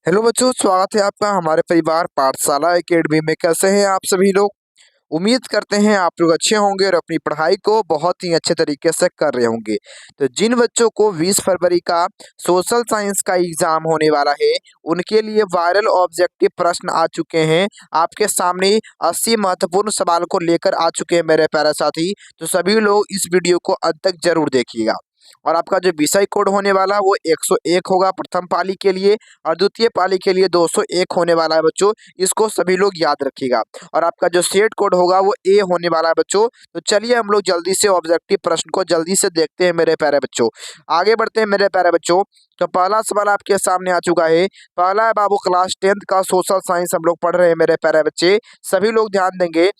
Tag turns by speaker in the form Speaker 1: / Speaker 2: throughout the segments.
Speaker 1: Hello बच्चों, स्वागत है आपका हमारे परिवार पाठशाला एकेडमी में। कैसे हैं आप सभी लोग? उम्मीद करते हैं आप लोग अच्छे होंगे और अपनी पढ़ाई को बहुत ही अच्छे तरीके से कर रहे होंगे। तो जिन बच्चों को 20 फरवरी का सोशल साइंस का एग्जाम होने वाला है, उनके लिए वायरल ऑब्जेक्टिव प्रश्न आ चुके हैं। आपके सामने 80 महत्वपूर्ण सवाल को लेकर आ चुके हैं मेरे प्यारे साथी। तो सभी लोग इस वीडियो को अंत तक जरूर देखिएगा। और आपका जो विषय कोड होने वाला है वो 101 होगा प्रथम पाली के लिए, और द्वितीय पाली के लिए 201 होने वाला है बच्चों। इसको सभी लोग याद रखिएगा। और आपका जो सेट कोड होगा वो ए होने वाला है बच्चों। तो चलिए हम लोग जल्दी से ऑब्जेक्टिव प्रश्न को जल्दी से देखते हैं मेरे प्यारे बच्चों। आगे बढ़ते हैं मेरे प्यारे बच्चों। तो पहला सवाल आपके सामने आ चुका है। पहला है बाबू, क्लास 10th का सोशल साइंस हम लोग पढ़ रहे हैं मेरे प्यारे बच्चे। सभी लोग ध्यान देंगे।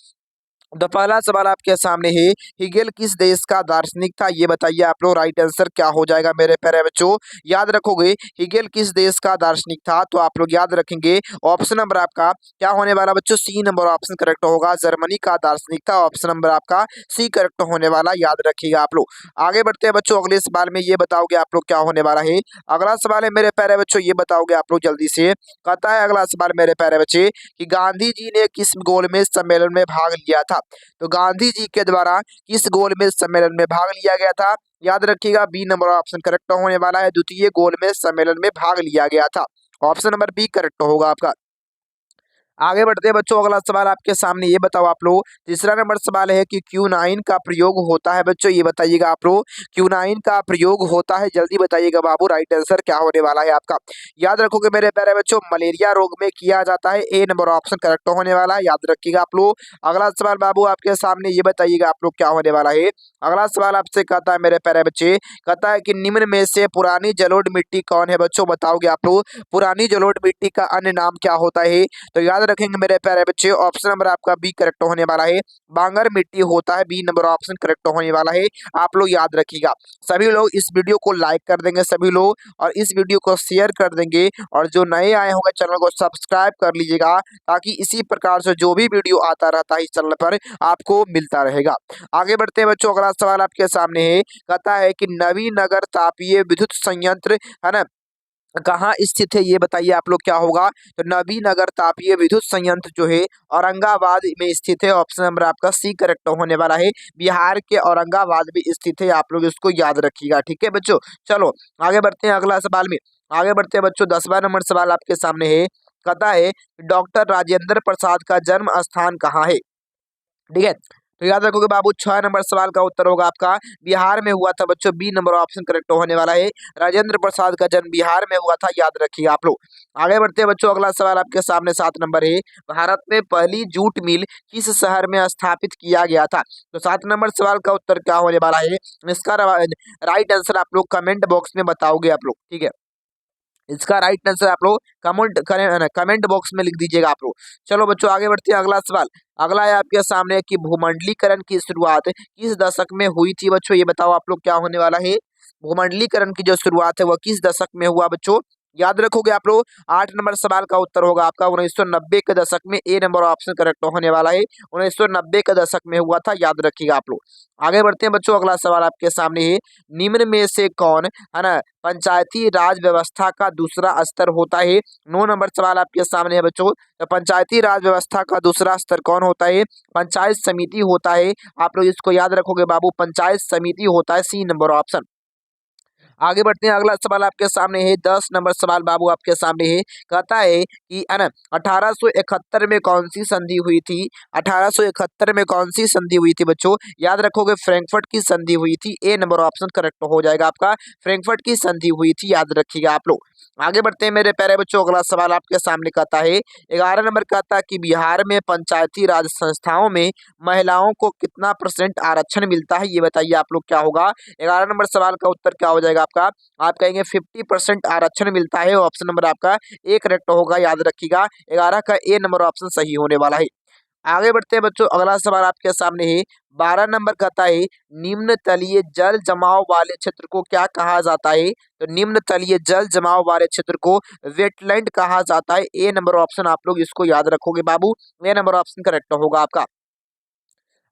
Speaker 1: तो पहला सवाल आपके सामने है, हिगेल किस देश का दार्शनिक था? ये बताइए आप लोग। राइट आंसर क्या हो जाएगा मेरे प्यारे बच्चों? याद रखोगे हिगेल किस देश का दार्शनिक था, तो आप लोग याद रखेंगे ऑप्शन नंबर आपका क्या होने वाला बच्चों? सी नंबर ऑप्शन करेक्ट होगा। जर्मनी का दार्शनिक था। ऑप्शन नंबर आपका सी करेक्ट होने वाला, याद रखिएगा आप लोग। आगे बढ़ते हैं बच्चों, अगले सवाल में ये बताओगे आप लोग क्या होने वाला है। अगला सवाल है मेरे प्यारे बच्चों, ये बताओगे आप लोग जल्दी से। कहता है अगला सवाल मेरे प्यारे बच्चे कि गांधी जी ने किस गोलमेज सम्मेलन में भाग लिया था? तो गांधी जी के द्वारा किस गोलमेज सम्मेलन में भाग लिया गया था? याद रखिएगा बी नंबर ऑप्शन करेक्ट होने वाला है। द्वितीय गोलमेज सम्मेलन में भाग लिया गया था। ऑप्शन नंबर बी करेक्ट होगा आपका। आगे बढ़ते हैं बच्चों, अगला सवाल आपके सामने, ये बताओ आप लोग। तीसरा नंबर सवाल है कि क्यूनाइन का प्रयोग होता है बच्चों, ये बताइएगा आप लोग। क्यूनाइन का प्रयोग होता है, जल्दी बताइएगा बाबू। राइट आंसर क्या होने वाला है आपका? याद रखोगे मेरे प्यारे बच्चों, मलेरिया रोग में किया जाता है। ए नंबर ऑप्शन करेक्ट होने वाला है, याद रखिएगा आप लोग। अगला सवाल बाबू आपके सामने, ये बताइएगा आप लोग क्या होने वाला है। अगला सवाल आपसे कहता है मेरे प्यारे बच्चे, कहता है कि निम्न में से पुरानी जलोढ़ मिट्टी कौन है बच्चों? बताओगे आप लोग। पुरानी जलोढ़ मिट्टी का अन्य नाम क्या होता है? तो याद रखेंगे मेरे प्यारे बच्चे, ऑप्शन नंबर आपका बी करेक्ट होने वाला है। बांगर मिट्टी होता है। बी नंबर ऑप्शन करेक्ट होने वाला है, आप लोग याद रखिएगा। सभी लोग इस वीडियो को लाइक कर देंगे सभी लोग, और इस वीडियो को शेयर कर देंगे, और जो नए आए होंगे चैनल को सब्सक्राइब कर लीजिएगा, ताकि इसी प्रकार से जो भी वीडियो आता रहता है इस चैनल पर आपको मिलता रहेगा। आगे बढ़ते हैं बच्चों, अगला सवाल आपके सामने है। कहता है कि नवीनगर तापीय विद्युत संयंत्र है ना, कहाँ स्थित है? ये बताइए आप लोग क्या होगा। तो नवीनगर तापीय विद्युत संयंत्र जो है औरंगाबाद में स्थित है। ऑप्शन नंबर आपका सी करेक्ट होने वाला है। बिहार के औरंगाबाद में स्थित है, आप लोग इसको याद रखिएगा। ठीक है बच्चों, चलो आगे बढ़ते हैं अगला सवाल में। आगे बढ़ते हैं बच्चों, 10वां नंबर सवाल आपके सामने है। कहता है डॉक्टर राजेंद्र प्रसाद का जन्म स्थान कहाँ है? ठीक है, तो याद रखोगे बाबू, 6 नंबर सवाल का उत्तर होगा आपका बिहार में हुआ था बच्चों। बी नंबर ऑप्शन करेक्ट होने वाला है। राजेंद्र प्रसाद का जन्म बिहार में हुआ था, याद रखिए आप लोग। आगे बढ़ते हैं बच्चों, अगला सवाल आपके सामने 7 नंबर है। भारत में पहली जूट मिल किस शहर में स्थापित किया गया था? तो 7 नंबर सवाल का उत्तर क्या होने वाला है? इसका राइट आंसर आप लोग कमेंट बॉक्स में बताओगे आप लोग। ठीक है, इसका राइट आंसर आप लोग कमेंट बॉक्स में लिख दीजिएगा आप लोग। चलो बच्चों आगे बढ़ते हैं, अगला सवाल। अगला है आपके सामने कि भूमंडलीकरण की शुरुआत किस दशक में हुई थी बच्चों? ये बताओ आप लोग क्या होने वाला है। भूमंडलीकरण की जो शुरुआत है वह किस दशक में हुआ बच्चों? याद रखोगे आप लोग। 8 नंबर सवाल का उत्तर होगा आपका 1990 के दशक में। ए नंबर ऑप्शन करेक्ट होने वाला है। 1990 के दशक में हुआ था, याद रखिएगा आप लोग। आगे बढ़ते हैं बच्चों, अगला सवाल आपके सामने है। निम्न में से कौन है ना पंचायती राज व्यवस्था का दूसरा स्तर होता है? 9 नंबर सवाल आपके सामने है बच्चों। तो पंचायती राज व्यवस्था का दूसरा स्तर कौन होता है? पंचायत समिति होता है। आप लोग इसको याद रखोगे बाबू, पंचायत समिति होता है। C number option. आगे बढ़ते हैं, अगला सवाल आपके सामने है। 10 नंबर सवाल बाबू आपके सामने है। कहता है कि है ना 1871 में कौन सी संधि हुई थी? 1871 में कौन सी संधि हुई थी बच्चों? याद रखोगे फ्रैंकफर्ट की संधि हुई थी। ए नंबर ऑप्शन करेक्ट हो जाएगा आपका। फ्रैंकफर्ट की संधि हुई थी, याद रखिएगा आप लोग। आगे बढ़ते हैं मेरे प्यारे बच्चों, अगला सवाल आपके सामने कहता है। 11 नंबर कहता है कि बिहार में पंचायती राज संस्थाओं में महिलाओं को कितना % आरक्षण मिलता है? ये बताइए आप लोग क्या होगा। 11 नंबर सवाल का उत्तर क्या हो जाएगा आपका? आप कहेंगे 50% आरक्षण मिलता है। ऑप्शन नंबर आपका ए करेक्ट होगा, याद रखिएगा। 11 का ए नंबर ऑप्शन सही होने वाला है। आगे बढ़ते हैं बच्चों, अगला सवाल आपके सामने है। 12 नंबर कहता है निम्न तलीय जल जमाव वाले क्षेत्र को क्या कहा जाता है? तो निम्न तलीय जल जमाव वाले क्षेत्र को वेटलैंड कहा जाता है। ए नंबर ऑप्शन आप लोग इसको याद रखोगे बाबू। ए नंबर ऑप्शन करेक्ट होगा आपका।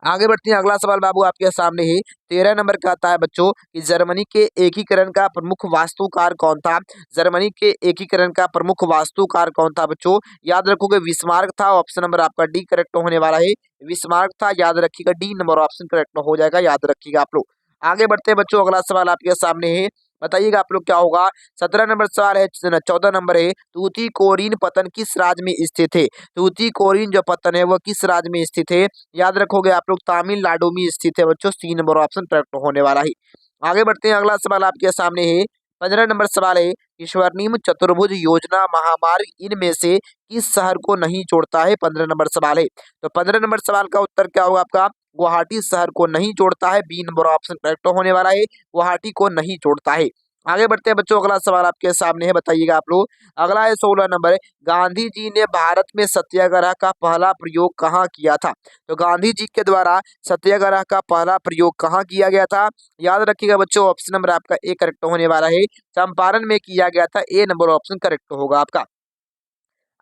Speaker 1: आगे बढ़ते हैं, अगला सवाल बाबू आपके सामने ही 13 नंबर का आता है बच्चों कि जर्मनी के एकीकरण का प्रमुख वास्तुकार कौन था। जर्मनी के एकीकरण का प्रमुख वास्तुकार कौन था बच्चों, याद रखोगे विस्मार्क था। ऑप्शन नंबर आपका डी करेक्ट होने वाला है, विस्मार्क था, याद रखिएगा डी नंबर ऑप्शन करेक्ट हो जाएगा, याद रखिएगा आप लोग। आगे बढ़ते हैं बच्चों, अगला सवाल आपके सामने है, बताइएगा आप लोग क्या होगा। 17 नंबर सवाल है, 14 नंबर है, तूतीकोरिन पत्तन किस राज्य में स्थित है। तूतीकोरिन जो पत्तन है वह किस राज्य में स्थित है, याद रखोगे आप लोग तमिलनाडु में स्थित है बच्चों, सी नंबर ऑप्शन करेक्ट होने वाला है। आगे बढ़ते हैं, अगला सवाल आपके सामने है, 15 नंबर सवाल है, स्वर्णिम चतुर्भुज योजना महामार्ग इनमें से किस शहर को नहीं जोड़ता है। 15 नंबर सवाल है, तो 15 नंबर सवाल का उत्तर क्या होगा आपका, गुवाहाटी शहर को नहीं जोड़ता है, बी नंबर ऑप्शन करेक्ट होने वाला है, गुवाहाटी को नहीं जोड़ता है। आगे बढ़ते हैं बच्चों, अगला सवाल आपके सामने है, बताइएगा आप लोग। अगला है 16 नंबर, गांधी जी ने भारत में सत्याग्रह का पहला प्रयोग कहाँ किया था। तो गांधी जी के द्वारा सत्याग्रह का पहला प्रयोग कहाँ किया गया था, याद रखिएगा बच्चों, ऑप्शन नंबर आपका ए करेक्ट होने वाला है, चंपारण में किया गया था, ए नंबर ऑप्शन करेक्ट होगा आपका।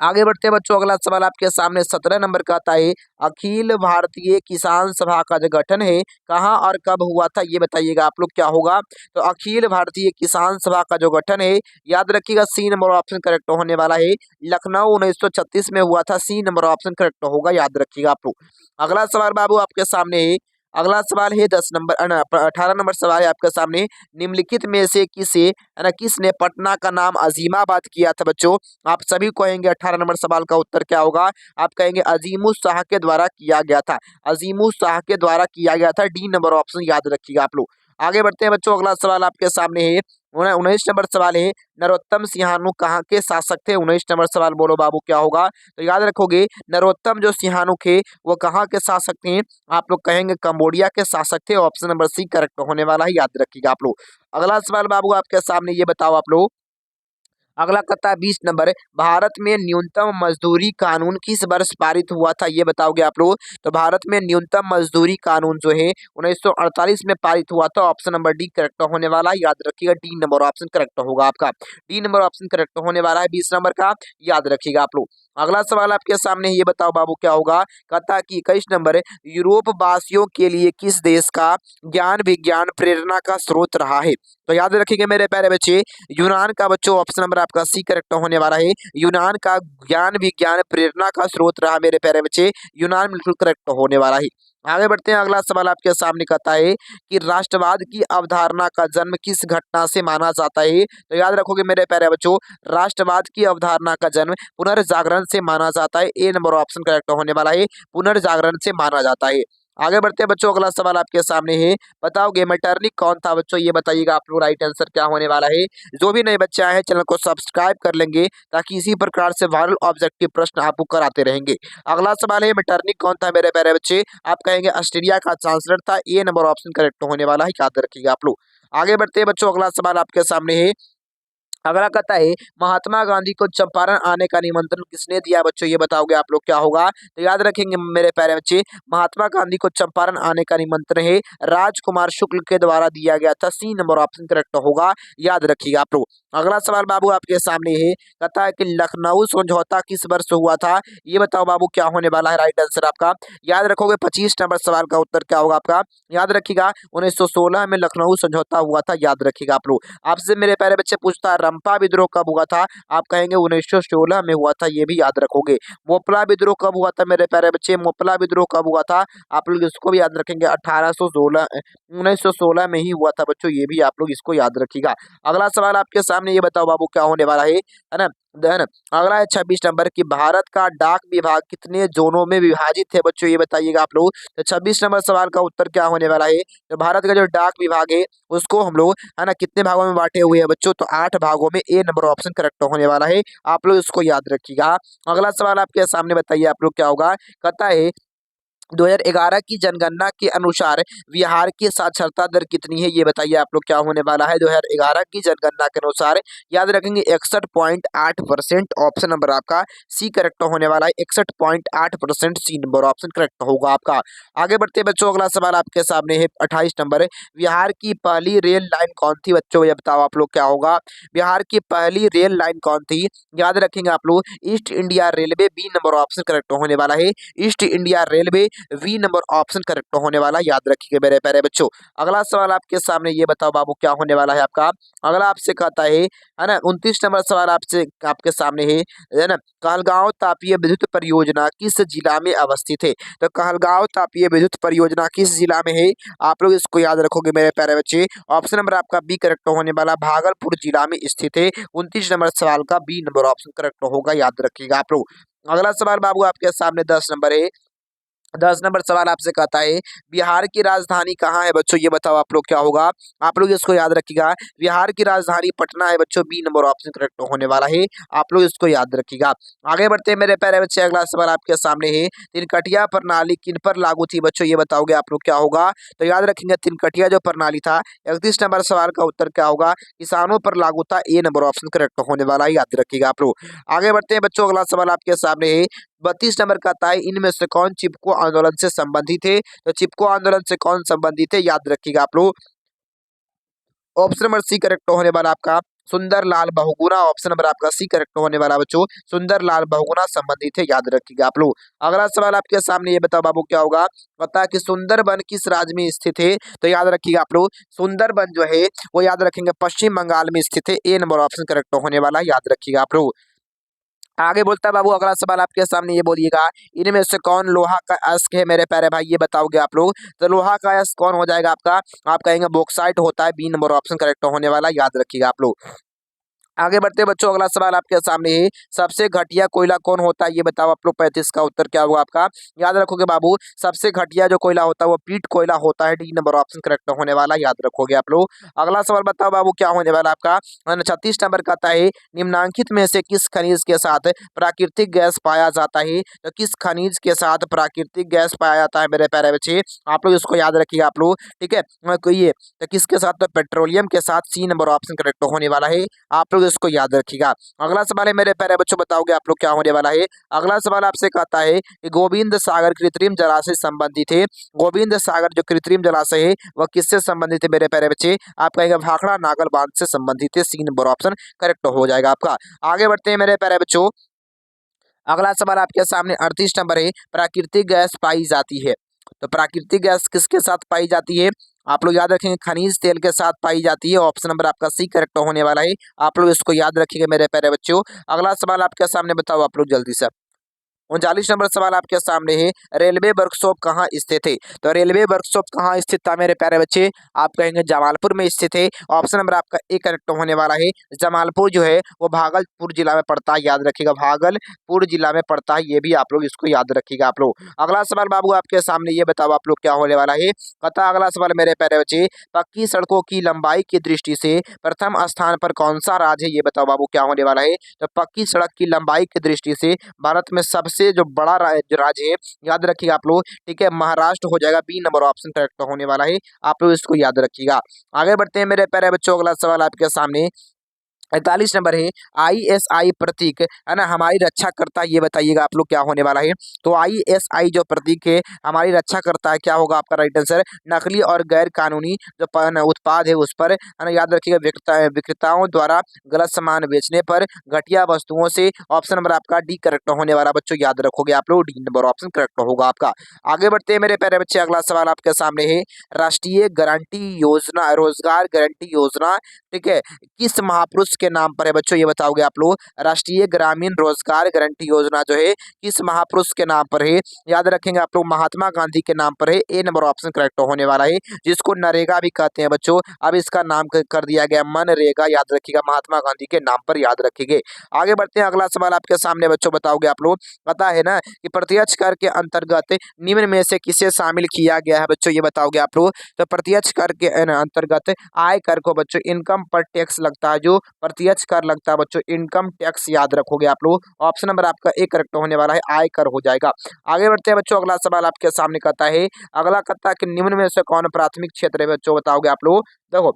Speaker 1: आगे बढ़ते हैं बच्चों, अगला सवाल आपके सामने 17 नंबर का आता है, अखिल भारतीय किसान सभा का जो गठन है कहाँ और कब हुआ था, ये बताइएगा आप लोग क्या होगा। तो अखिल भारतीय किसान सभा का जो गठन है, याद रखिएगा सी नंबर ऑप्शन करेक्ट होने वाला है, लखनऊ 1936 में हुआ था, सी नंबर ऑप्शन करेक्ट होगा, याद रखिएगा आप लोग। अगला सवाल बाबू आपके सामने है, अगला सवाल है 10 नंबर 18 नंबर सवाल है आपके सामने, निम्नलिखित में से किसे है ना किसने पटना का नाम अजीमाबाद किया था बच्चों। आप सभी कहेंगे 18 नंबर सवाल का उत्तर क्या होगा, आप कहेंगे अजीमुस शाह के द्वारा किया गया था, अजीमुस शाह के द्वारा किया गया था, डी नंबर ऑप्शन याद रखिएगा आप लोग। आगे बढ़ते हैं बच्चों, अगला सवाल आपके सामने है, 19 नंबर सवाल है, नरोत्तम सिंहानु कहाँ के शासक थे। 19 नंबर सवाल बोलो बाबू क्या होगा, तो याद रखोगे नरोत्तम जो सिंहानु थे वो कहाँ के शासक थे, आप लोग कहेंगे कंबोडिया के शासक थे, ऑप्शन नंबर सी करेक्ट होने वाला है, याद रखिएगा आप लोग। अगला सवाल बाबू आपके सामने, ये बताओ आप लोग, अगला कहता है 20 नंबर, भारत में न्यूनतम मजदूरी कानून किस वर्ष पारित हुआ था, ये बताओगे आप लोग। तो भारत में न्यूनतम मजदूरी कानून जो है 1948 में पारित हुआ था, ऑप्शन नंबर डी करेक्ट होने वाला है, याद रखिएगा, डी नंबर ऑप्शन करेक्ट होगा आपका, डी नंबर ऑप्शन करेक्ट होने वाला है 20 नंबर का, याद रखिएगा आप लोग। अगला सवाल आपके सामने, ये बताओ बाबू क्या होगा, कहता कि 21 नंबर, यूरोप वासियों के लिए किस देश का ज्ञान विज्ञान प्रेरणा का स्रोत रहा है। तो याद रखिएगा मेरे प्यारे बच्चे, यूनान का बच्चों, ऑप्शन नंबर आपका सी करेक्ट होने वाला है, यूनान का ज्ञान विज्ञान प्रेरणा का स्रोत रहा मेरे प्यारे बच्चे, यूनान बिल्कुल करेक्ट होने वाला है। आगे बढ़ते हैं, अगला सवाल आपके सामने कहता है कि राष्ट्रवाद की अवधारणा का जन्म किस घटना से माना जाता है। तो याद रखोगे मेरे प्यारे बच्चों, राष्ट्रवाद की अवधारणा का जन्म पुनर्जागरण से माना जाता है, ए नंबर ऑप्शन करेक्ट होने वाला है, पुनर्जागरण से माना जाता है। आगे बढ़ते हैं बच्चों, अगला सवाल आपके सामने है, बताओगे मेटरनिक कौन था बच्चों, ये बताइएगा आप लोग, राइट आंसर क्या होने वाला है। जो भी नए बच्चे आए हैं चैनल को सब्सक्राइब कर लेंगे ताकि इसी प्रकार से वायरल ऑब्जेक्टिव प्रश्न आपको कराते रहेंगे। अगला सवाल है, मेटरनिक कौन था मेरे प्यारे बच्चे, आप कहेंगे ऑस्ट्रेलिया का चांसलर था, ए नंबर ऑप्शन करेक्ट होने वाला है, याद रखिएगा आप लोग। आगे बढ़ते हैं बच्चों, अगला सवाल आपके सामने है, अगला कहता है महात्मा गांधी को चंपारण आने का निमंत्रण किसने दिया बच्चों, ये बताओगे आप लोग क्या होगा। तो याद रखेंगे मेरे प्यारे बच्चे, महात्मा गांधी को चंपारण आने का निमंत्रण है राजकुमार शुक्ल के द्वारा दिया गया था, सी नंबर ऑप्शन करेक्ट होगा, याद रखिएगा आप लोग। अगला सवाल बाबू आपके सामने है, कहता है कि लखनऊ समझौता किस वर्ष हुआ था, ये बताओ बाबू क्या होने वाला है, राइट आंसर आपका, याद रखोगे 25 नंबर सवाल का उत्तर क्या होगा आपका, याद रखिएगा 1916 में लखनऊ समझौता हुआ था, याद रखिएगा आप लोग। आपसे मेरे प्यारे बच्चे पूछता है रंपा विद्रोह कब हुआ था, आप कहेंगे 1916 में हुआ था, ये भी याद रखोगे। मोपला विद्रोह कब हुआ था मेरे प्यारे बच्चे, मोपला विद्रोह कब हुआ था, आप लोग इसको भी याद रखेंगे 1816 1916 में ही हुआ था बच्चों, ये भी आप लोग इसको याद रखिएगा। अगला सवाल आपके सामने, ये बताओ बाबू क्या होने वाला है ना, है ना। अगला है 26 नंबर की भारत का डाक विभाग कितने जोनों में विभाजित है बच्चों, ये बताइएगा आप लोग। तो 26 नंबर सवाल का उत्तर क्या होने वाला है, तो भारत का जो डाक विभाग है उसको हम लोग है ना कितने भागों में बांटे हुए हैं बच्चों, तो 8 भागों में, ए नंबर ऑप्शन करेक्ट होने वाला है, आप लोग इसको याद रखिएगा। अगला सवाल आपके सामने, बताइए आप लोग क्या होगा, कहता है 2011 की जनगणना के अनुसार बिहार की साक्षरता दर कितनी है, ये बताइए आप लोग क्या होने वाला है। 2011 की जनगणना के अनुसार याद रखेंगे 61.8%, ऑप्शन नंबर आपका सी करेक्ट होने वाला है, 61.8%, सी नंबर ऑप्शन करेक्ट होगा आपका। आगे बढ़ते हैं बच्चों, अगला सवाल आपके सामने है 28 नंबर, बिहार की पहली रेल लाइन कौन थी बच्चों, ये बताओ आप लोग क्या होगा। बिहार की पहली रेल लाइन कौन थी, याद रखेंगे आप लोग East India Railway, B number option correct होने वाला है, East India Railway, V number option correct होने वाला, याद रखिएगा मेरे प्यारे बच्चों। अगला सवाल आपके सामने ये बताओ बाबू क्या होने वाला है आपका। अगला आपसे कहता है ना 29 नंबर सवाल आपसे आपके सामने है ना। कहलगांव तापीय विद्युत परियोजना किस जिला में अवस्थित है। तो कहलगांव तापीय विद्युत परियोजना किस जिला में है, आप लोग इसको याद रखोगे मेरे प्यारे बच्चे। ऑप्शन नंबर आपका बी करेक्ट होने वाला, भागलपुर जिला में स्थित है। 29 नंबर सवाल का बी नंबर ऑप्शन करेक्ट होगा, याद रखिएगा आप लोग। अगला सवाल बाबू आपके सामने 10 नंबर है। 10 नंबर सवाल आपसे कहता है बिहार की राजधानी कहाँ है बच्चों, ये बताओ आप लोग क्या होगा। आप लोग इसको याद रखिएगा, बिहार की राजधानी पटना है बच्चों, बी नंबर ऑप्शन करेक्ट होने वाला है, आप लोग इसको याद रखिएगा। आगे बढ़ते हैं मेरे प्यारे बच्चे, अगला सवाल आपके सामने है तिनकटिया प्रणाली किन पर लागू थी बच्चों, ये बताओगे आप लोग क्या होगा। तो याद रखेंगे तिनकटिया जो प्रणाली था, 31 नंबर सवाल का उत्तर क्या होगा, किसानों पर लागू था, ए नंबर ऑप्शन करेक्ट होने वाला है, याद रखिएगा आप लोग। आगे बढ़ते हैं बच्चों, अगला सवाल आपके सामने है 32 नंबर का था इनमें से कौन चिपको आंदोलन से संबंधित है। तो चिपको आंदोलन से कौन संबंधित है, याद रखिएगा आप लोग। ऑप्शन नंबर सी करेक्ट होने वाला आपका सुंदरलाल बहुगुणा, ऑप्शन नंबर आपका सी करेक्ट होने वाला बच्चों, सुंदरलाल बहुगुणा संबंधित है, याद रखिएगा आप लोग। अगला सवाल आपके सामने ये बताओ बाबू क्या होगा, पता कि सुंदरबन किस राज्य में स्थित है। तो याद रखिएगा आप लोग, सुंदरबन जो है वो याद रखेंगे पश्चिम बंगाल में स्थित है, ए नंबर ऑप्शन करेक्ट होने वाला, याद रखिएगा आप लोग। आगे बोलता है बाबू अगला सवाल आपके सामने ये बोलिएगा इनमें से कौन लोहा का अयस्क है मेरे प्यारे भाई, ये बताओगे आप लोग। तो लोहा का अयस्क कौन हो जाएगा आपका, आप कहेंगे बॉक्साइट होता है, बी नंबर ऑप्शन करेक्ट होने वाला, याद रखिएगा आप लोग। आगे बढ़ते हैं बच्चों, अगला सवाल आपके सामने है सबसे घटिया कोयला कौन होता है, ये बताओ आप लोग। 35 का उत्तर क्या होगा आपका, याद रखोगे बाबू, सबसे घटिया जो कोयला होता है वो पीट कोयला होता है, डी नंबर ऑप्शन करेक्ट होने वाला, याद रखोगे आप लोग। अगला सवाल बताओ बाबू क्या होने वाला आपका। 36 नंबर का आता है निम्नांकित में से किस खनिज के साथ प्राकृतिक गैस पाया जाता है। तो किस खनिज के साथ प्राकृतिक गैस पाया जाता है मेरे प्यारे बच्चे, आप लोग इसको याद रखिएगा आप लोग, ठीक है। ये तो किसके साथ, तो पेट्रोलियम के साथ, सी नंबर ऑप्शन करेक्ट होने वाला है, आप लोग इसको याद रखिएगा। अगला सवाल है मेरे प्यारे बच्चों, बताओगे आप लोग क्या होने वाला है। अगला सवाल आपसे कहता है कि गोविंद सागर कृत्रिम जलाशय संबंधित है। गोविंद सागर जो कृत्रिम जलाशय है वह किससे संबंधित है मेरे प्यारे बच्चे, आप कहेंगे भाखड़ा नागल बांध से संबंधित है, सी नंबर ऑप्शन करेक्ट हो जाएगा आपका। आगे बढ़ते हैं मेरे प्यारे बच्चों, अगला सवाल आपके सामने 38 नंबर है प्राकृतिक गैस पाई जाती है। तो प्राकृतिक गैस किसके साथ पाई जाती है, आप लोग याद रखेंगे खनिज तेल के साथ पाई जाती है, ऑप्शन नंबर आपका सी करेक्ट होने वाला है, आप लोग इसको याद रखिएगा मेरे प्यारे बच्चों। अगला सवाल आपके सामने बताओ आप लोग जल्दी से। 39 नंबर सवाल आपके सामने है रेलवे वर्कशॉप कहाँ स्थित है। तो रेलवे वर्कशॉप कहाँ स्थित था मेरे प्यारे बच्चे, आप कहेंगे जमालपुर में स्थित है, ऑप्शन नंबर आपका ए करेक्ट होने वाला है। जमालपुर जो है वो भागलपुर जिला में पड़ता है, याद रखिएगा भागलपुर जिला में पड़ता है, ये भी आप लोग इसको याद रखिएगा आप लोग। अगला सवाल बाबू आपके सामने ये बताओ आप लोग क्या होने वाला है। पता अगला सवाल मेरे प्यारे बच्चे, पक्की सड़कों की लंबाई की दृष्टि से प्रथम स्थान पर कौन सा राज्य है, ये बताओ बाबू क्या होने वाला है। तो पक्की सड़क की लंबाई की दृष्टि से भारत में सबसे जो बड़ा जो राज्य है, याद रखिएगा आप लोग, ठीक है, महाराष्ट्र हो जाएगा, बी नंबर ऑप्शन करेक्ट होने वाला है, आप लोग इसको याद रखिएगा। आगे बढ़ते हैं मेरे प्यारे बच्चों, अगला सवाल आपके सामने 41 नंबर है ISI प्रतीक है ना हमारी रक्षा करता है, ये बताइएगा आप लोग क्या होने वाला है। तो ISI जो प्रतीक है हमारी रक्षा करता है, क्या होगा आपका राइट आंसर, नकली और गैर कानूनी जो उत्पाद है उस पर है ना, याद रखिएगा विक्रेताओं द्वारा गलत सामान बेचने पर, घटिया वस्तुओं से, ऑप्शन नंबर आपका डी करेक्ट होने वाला बच्चों, याद रखोगे आप लोग, डी नंबर ऑप्शन करेक्ट होगा आपका। आगे बढ़ते हैं मेरे प्यारे बच्चे, अगला सवाल आपके सामने है राष्ट्रीय गारंटी योजना, रोजगार गारंटी योजना, ठीक है, किस महापुरुष के नाम पर है बच्चों, ये बताओगे आप लोग। राष्ट्रीय ग्रामीण रोजगार गारंटी योजना जो है किस महापुरुष के नाम पर है, याद रखेंगे आप लोग, महात्मा गांधी के नाम पर है, ए नंबर ऑप्शन करेक्ट होने वाला है, जिसको नरेगा भी कहते हैं बच्चों, अब इसका नाम कर दिया गया मनरेगा, याद रखिएगा महात्मा गांधी के नाम पर, याद रखिएगा। आगे बढ़ते हैं, अगला सवाल आपके सामने बच्चों, बताओगे आप लोग। पता है ना कि प्रत्यक्ष कर के अंतर्गत निम्न में से किसे शामिल किया गया है बच्चों, ये बताओगे आप लोग। तो प्रत्यक्ष कर के अंतर्गत आय कर को बच्चों इनकम पर टैक्स लगता है, जो प्रत्यक्ष कर लगता है बच्चों इनकम टैक्स, याद रखोगे आप लोग, ऑप्शन नंबर आपका ए करेक्ट होने वाला है, आय कर हो जाएगा। आगे बढ़ते हैं बच्चों, अगला सवाल आपके सामने कहता है अगला कहता है कि निम्न में से कौन प्राथमिक क्षेत्र है बच्चों, बताओगे आप लोग। देखो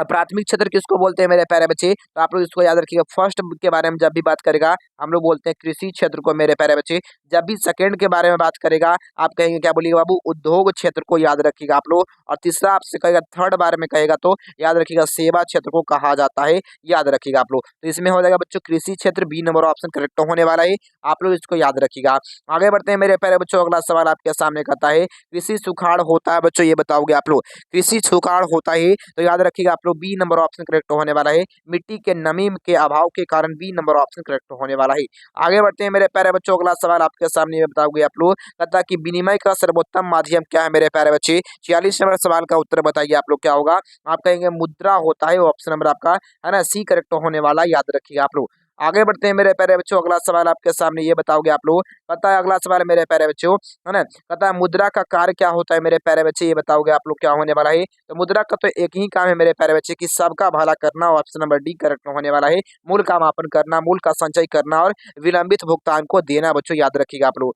Speaker 1: प्राथमिक क्षेत्र किसको बोलते हैं मेरे प्यारे बच्चे, तो आप लोग इसको याद रखिएगा, फर्स्ट के बारे में जब भी बात करेगा हम लोग बोलते हैं कृषि क्षेत्र को मेरे प्यारे बच्चे, जब भी सेकंड के बारे में बात करेगा आप कहेंगे क्या बोलिएगा बाबू, उद्योग क्षेत्र को याद रखिएगा आप लोग। और तीसरा आपसे कहेगा, थर्ड बारे में कहेगा तो याद रखिएगा सेवा क्षेत्र को कहा जाता है, याद रखिएगा आप लोग। तो इसमें हो जाएगा बच्चों कृषि क्षेत्र, बी नंबर ऑप्शन करेक्ट होने वाला है, आप लोग इसको याद रखिएगा। आगे बढ़ते हैं मेरे प्यारे बच्चों, अगला सवाल आपके सामने कहता है कृषि सुखाड़ होता है बच्चों, ये बताओगे आप लोग। कृषि सुखाड़ होता है तो याद रखिएगा आप लोग बी नंबर ऑप्शन करेक्ट होने वाला है, मिट्टी के नमी के अभाव के कारण बी नंबर ऑप्शन करेक्ट होने वाला है। आगे बढ़ते हैं मेरे प्यारे बच्चों, अगला सवाल आपके सामने ये बताओगे आप लोग, कहता कि विनिमय का सर्वोत्तम माध्यम क्या है मेरे प्यारे बच्चे। 46 नंबर सवाल का उत्तर बताइए आप लोग क्या होगा। आप कहेंगे मुद्रा होता है, ऑप्शन नंबर आपका है ना सी करेक्ट होने वाला, याद रखिएगा आप लोग। आगे बढ़ते हैं मेरे प्यारे बच्चों, अगला सवाल आपके सामने ये बताओगे आप लोग। पता है अगला सवाल मेरे प्यारे बच्चों, है ना, पता है मुद्रा का कार्य क्या होता है मेरे प्यारे बच्चे, ये बताओगे आप लोग क्या होने वाला है। तो मुद्रा का तो एक ही काम है मेरे प्यारे बच्चे कि सबका भला करना, ऑप्शन नंबर डी करेक्ट होने वाला है। मूल का मापन करना, मूल का संचय करना और विलंबित भुगतान को देना बच्चों, याद रखिएगा आप लोग।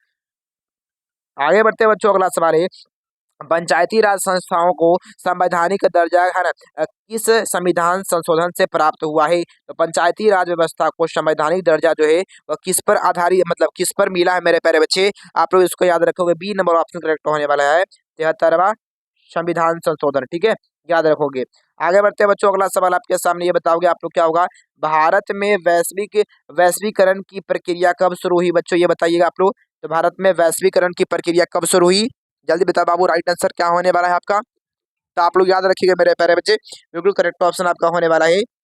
Speaker 1: आगे बढ़ते हैं बच्चों, अगला सवाल है पंचायती राज संस्थाओं को संवैधानिक दर्जा है ना किस संविधान संशोधन से प्राप्त हुआ है। तो पंचायती राज व्यवस्था को संवैधानिक दर्जा जो है वह किस पर आधारित, मतलब किस पर मिला है मेरे प्यारे बच्चे, आप लोग इसको याद रखोगे, बी नंबर ऑप्शन करेक्ट होने वाला है, 73वां संविधान संशोधन, ठीक है, याद रखोगे। आगे बढ़ते हैं बच्चों, अगला सवाल आपके सामने ये बताओगे आप लोग क्या होगा। भारत में वैश्वीकरण की प्रक्रिया कब शुरू हुई बच्चों, ये बताइएगा आप लोग। तो भारत में वैश्वीकरण की प्रक्रिया कब शुरू हुई, जल्दी बता बाबू, राइट आंसर क्या होने वाला है आपका। तो आप लोग याद रखिएगा मेरे प्यारे बच्चे, बिल्कुल करेक्ट ऑप्शन आपका होने वाला है